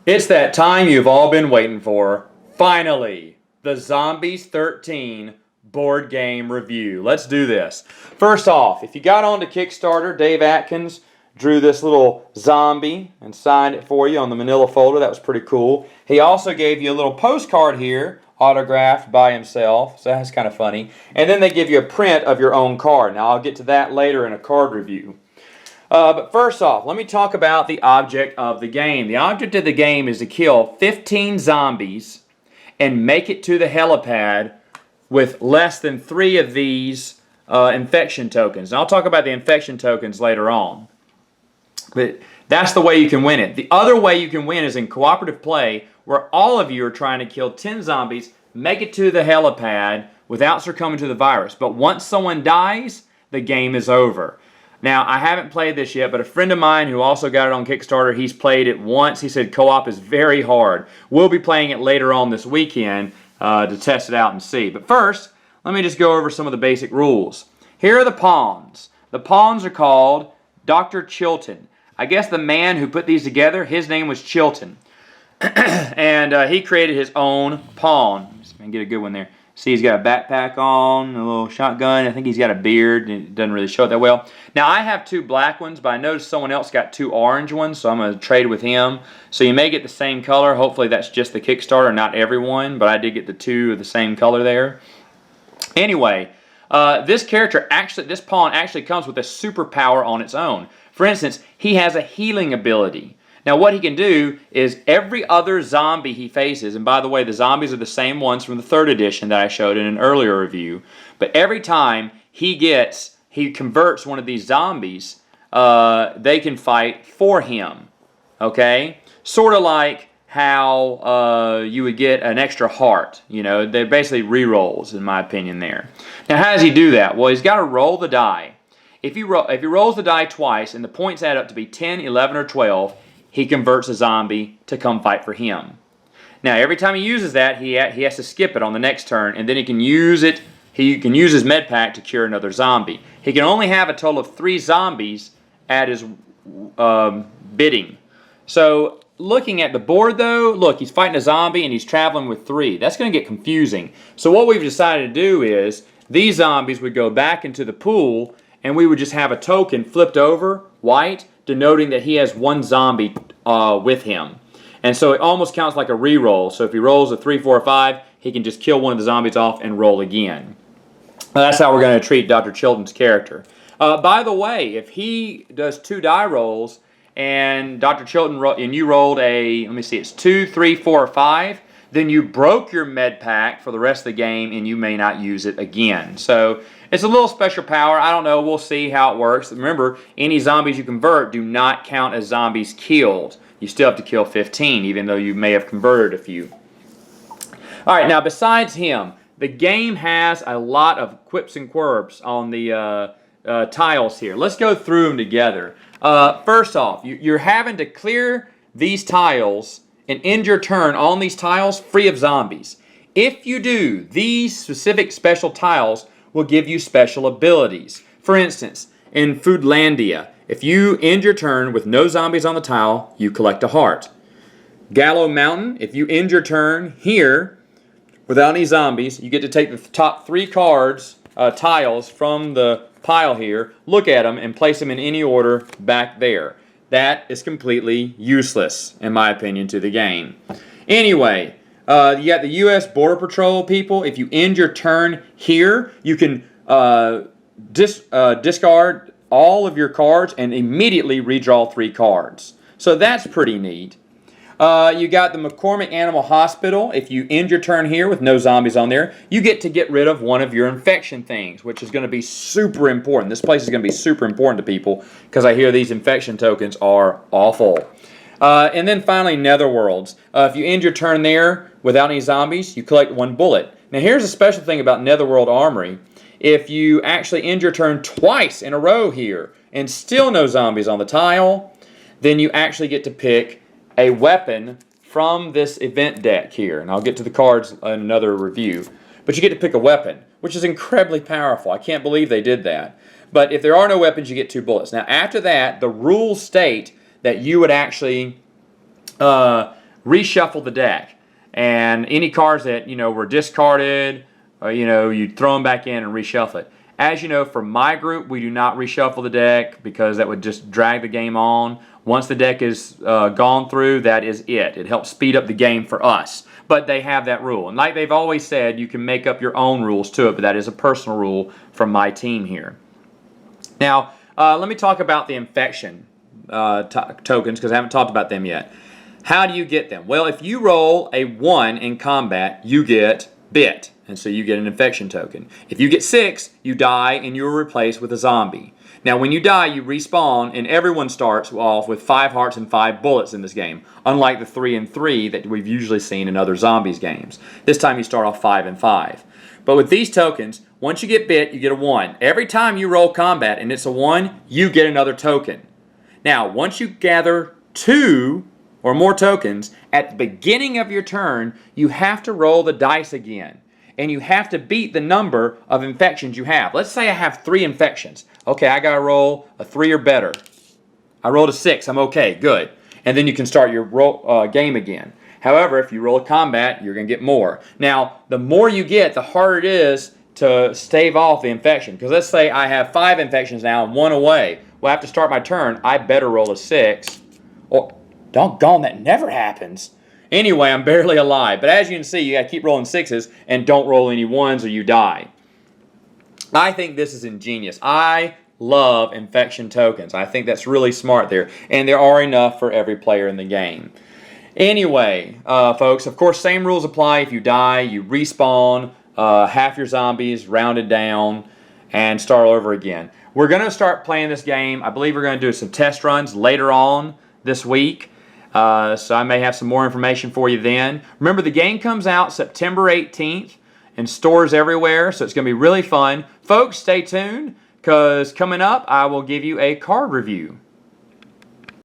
It's that time you've all been waiting for. Finally, the Zombies 13 board game review. Let's do this. First off, if you got onto Kickstarter, Dave Atkins drew this little zombie and signed it for you on the manila folder. That was pretty cool. He also gave you a little postcard here, autographed by himself, so that's kind of funny. And then they give you a print of your own card. Now, I'll get to that later in a card review. But first off, let me talk about the object of the game. The object of the game is to kill 15 zombies and make it to the helipad with less than 3 of these infection tokens. And I'll talk about the infection tokens later on. But that's the way you can win it. The other way you can win is in cooperative play, where all of you are trying to kill 10 zombies, make it to the helipad without succumbing to the virus. But once someone dies, the game is over. Now, I haven't played this yet, but a friend of mine who also got it on Kickstarter, he's played it once. He said co-op is very hard. We'll be playing it later on this weekend to test it out and see. But first, let me just go over some of the basic rules. Here are the pawns. The pawns are called Dr. Chilton. I guess the man who put these together, his name was Chilton. And he created his own pawn. Let's get a good one there. See, he's got a backpack on, a little shotgun. I think he's got a beard. It doesn't really show it that well. Now, I have 2 black ones, but I noticed someone else got 2 orange ones, so I'm going to trade with him. So you may get the same color. Hopefully, that's just the Kickstarter, not everyone, but I did get the 2 of the same color there. Anyway, this pawn actually comes with a superpower on its own. For instance, he has a healing ability. Now, what he can do is every other zombie he faces, and by the way, the zombies are the same ones from the 3rd edition that I showed in an earlier review, but every time he converts one of these zombies, they can fight for him, okay? Sort of like how you would get an extra heart, you know, they're basically re-rolls, in my opinion there. Now, how does he do that? Well, he's got to roll the die. If he rolls the die twice and the points add up to be 10, 11, or 12, he converts a zombie to come fight for him. Now, every time he uses that, he has to skip it on the next turn, and then he can use it. He can use his med pack to cure another zombie. He can only have a total of 3 zombies at his bidding. So, looking at the board, though, look, he's fighting a zombie and he's traveling with 3. That's going to get confusing. So, what we've decided to do is these zombies would go back into the pool, and we would just have a token flipped over, white, denoting that he has 1 zombie with him. And so it almost counts like a re-roll. So if he rolls a 3, 4, or 5, he can just kill one of the zombies off and roll again. That's how we're going to treat Dr. Chilton's character. By the way, if he does 2 die rolls and Dr. Chilton and you rolled a, let me see, it's 2, 3, 4, or 5, then you broke your med pack for the rest of the game and you may not use it again. So it's a little special power. I don't know. We'll see how it works. Remember, any zombies you convert do not count as zombies killed. You still have to kill 15, even though you may have converted a few. All right, now besides him, the game has a lot of quips and quirks on the tiles here. Let's go through them together. First off, you're having to clear these tiles and end your turn on these tiles free of zombies. If you do, these specific special tiles will give you special abilities. For instance, in Foodlandia, if you end your turn with no zombies on the tile, you collect a heart. Gallow Mountain, if you end your turn here without any zombies, you get to take the top 3 cards, tiles from the pile here, look at them, and place them in any order back there. That is completely useless, in my opinion, to the game. Anyway, you got the U.S. Border Patrol people. If you end your turn here, you can discard all of your cards and immediately redraw 3 cards. So that's pretty neat. You got the McCormick Animal Hospital. If you end your turn here with no zombies on there, you get to get rid of one of your infection things, which is going to be super important. This place is going to be super important to people because I hear these infection tokens are awful. And then finally, Netherworlds. If you end your turn there without any zombies, you collect 1 bullet. Now here's a special thing about Netherworld Armory. If you actually end your turn twice in a row here and still no zombies on the tile, then you actually get to pick a weapon from this event deck here. And I'll get to the cards in another review. But you get to pick a weapon, which is incredibly powerful. I can't believe they did that. But if there are no weapons, you get 2 bullets. Now after that, the rules state that you would actually reshuffle the deck. And any cards that, were discarded, you'd throw them back in and reshuffle it. As you know, for my group, we do not reshuffle the deck because that would just drag the game on. Once the deck is gone through, that is it. It helps speed up the game for us. But they have that rule. And like they've always said, you can make up your own rules to it, but that is a personal rule from my team here. Now, let me talk about the infection tokens because I haven't talked about them yet. How do you get them? Well, if you roll a 1 in combat, you get bit, and so you get an infection token. If you get 6, you die and you are replaced with a zombie. Now, when you die, you respawn, and everyone starts off with 5 hearts and 5 bullets in this game, unlike the 3 and 3 that we've usually seen in other zombies games. This time you start off 5 and 5. But with these tokens, once you get bit, you get a 1. Every time you roll combat and it's a 1, you get another token. Now, once you gather 2 or more tokens, at the beginning of your turn, you have to roll the dice again. And you have to beat the number of infections you have. Let's say I have 3 infections. Okay, I got to roll a 3 or better. I rolled a 6. I'm okay, good. And then you can start your game again. However, if you roll a combat, you're going to get more. Now, the more you get, the harder it is to stave off the infection. Because let's say I have 5 infections now and 1 away. Well, I have to start my turn. I better roll a 6. Oh, doggone, that never happens. Anyway, I'm barely alive. But as you can see, you got to keep rolling 6s and don't roll any 1s or you die. I think this is ingenious. I love infection tokens. I think that's really smart there. And there are enough for every player in the game. Anyway, folks, of course, same rules apply. If you die, you respawn, half your zombies, rounded down, and start over again. We're going to start playing this game. I believe we're going to do some test runs later on this week. So I may have some more information for you then. Remember, the game comes out September 18th in stores everywhere, so it's going to be really fun. Folks, stay tuned, because coming up, I will give you a card review.